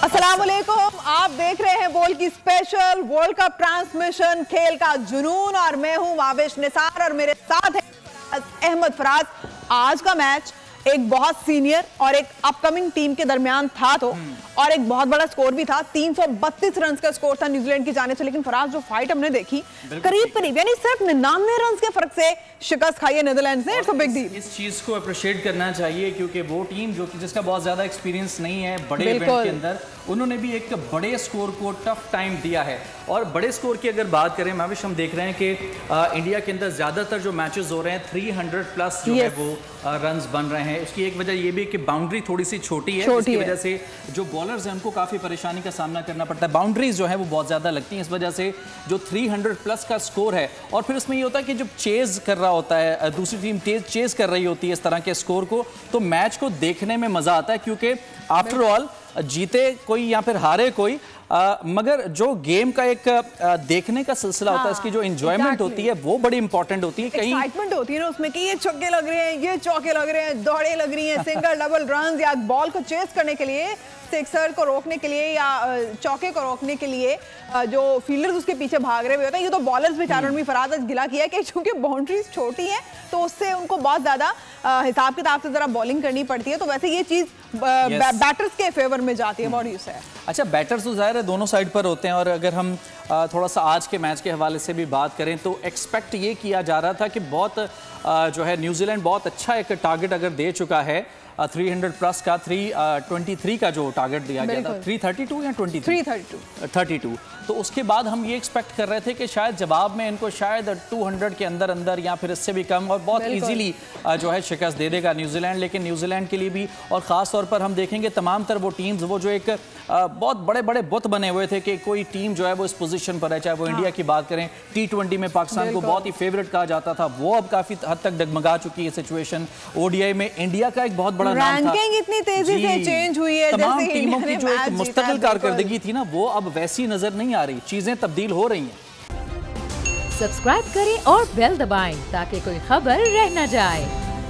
अस्सलाम वालेकुम, आप देख रहे हैं बोल की स्पेशल वर्ल्ड कप ट्रांसमिशन खेल का जुनून और मैं हूं वाविश निसार और मेरे साथ है अहमद फराज। आज का मैच एक बहुत सीनियर और एक अपकमिंग टीम के दरमियान था तो और एक बहुत बड़ा स्कोर भी था। 332 रन का स्कोर था न्यूजीलैंड की जाने से, लेकिन फराज जो फाइट हमने देखी करीब यानी सिर्फ 99 रन के फर्क से शिकस्त खाई है नीदरलैंड्स ने। It's a big deal. इस चीज को अप्रिशिएट करना चाहिए क्योंकि वो टीम जो कि जिसका बहुत ज्यादा एक्सपीरियंस नहीं है बड़े इवेंट के अंदर, उन्होंने भी एक बड़े स्कोर को टफ टाइम दिया है। और बड़े स्कोर की अगर बात करें माविश, हम देख रहे हैं कि इंडिया के अंदर ज्यादातर जो मैचेस हो रहे हैं 300 प्लस जो है वो रन्स बन रहे हैं। उसकी एक वजह ये भी कि बाउंड्री थोड़ी सी छोटी है, जिसकी वजह से जो बॉलर्स हैं उनको काफी परेशानी का सामना करना पड़ता है। बाउंड्रीज जो है वो बहुत ज्यादा लगती हैं, इस वजह से जो 300 प्लस का स्कोर है और फिर उसमें ये होता है कि जब चेज कर रहा होता है दूसरी टीम चेज कर रही होती है इस तरह के स्कोर को, तो मैच को देखने में मजा आता है क्योंकि आफ्टर ऑल जीते कोई या फिर हारे कोई, मगर जो गेम का एक देखने का सिलसिला होता है, इसकी जो एंजॉयमेंट होती है वो बड़ी इंपॉर्टेंट होती है। कहीं एक्साइटमेंट होती है ना उसमें कि ये छक्के लग रहे हैं, ये चौके लग रहे हैं, दौड़े लग रही हैं, सिंगल डबल रन या बॉल को चेस करने के लिए, सिक्सर को रोकने के लिए या चौके को रोकने के लिए जो फील्डर्स उसके पीछे भाग रहे हुए होते हैं। ये तो बॉलर्स बेचारों ने भी फराज आज गिला किया कि चूंकि बाउंड्रीज छोटी हैं तो उससे उनको बहुत ज्यादा हिसाब किताब से जरा बॉलिंग करनी पड़ती है। तो वैसे ये चीज बैटर्स के फेवर में जाती है। व्हाट डू यू से? अच्छा, बैटर्स तो जाहिर है दोनों साइड पर होते हैं और अगर हम थोड़ा सा आज के मैच के हवाले से भी बात करें तो एक्सपेक्ट ये किया जा रहा था कि बहुत जो है न्यूजीलैंड बहुत अच्छा एक टारगेट अगर दे चुका है 300 प्लस का, 323 का जो टारगेट दिया गया था, 332 या 32, तो उसके बाद हम ये एक्सपेक्ट कर रहे थे कि शायद जवाब में इनको शायद 200 के अंदर अंदर या फिर इससे भी कम और बहुत इजीली जो है शिकस्त दे देगा न्यूजीलैंड। लेकिन न्यूजीलैंड के लिए भी और ख़ास तौर पर हम देखेंगे तमाम तर वो टीम्स वो जो एक बहुत बड़े बड़े बुत बने हुए थे कि कोई टीम जो है वो इस पोजीशन पर है, चाहे वो इंडिया की बात करें, T20 में पाकिस्तान को बहुत ही फेवरेट कहा जाता था, वो अब काफ़ी हद तक डगमगा चुकी है सिचुएशन। ODI में इंडिया का एक बहुत बड़ा नाम था, इतनी तेजी से चेंज हुई है, तमाम टीमों की जो एक मुस्तकिल कारकर्दगी थी ना वो अब वैसी नजर नहीं आ रही, चीजें तब्दील हो रही हैं। सब्सक्राइब करें और बेल दबाएं ताकि कोई खबर रह न जाए।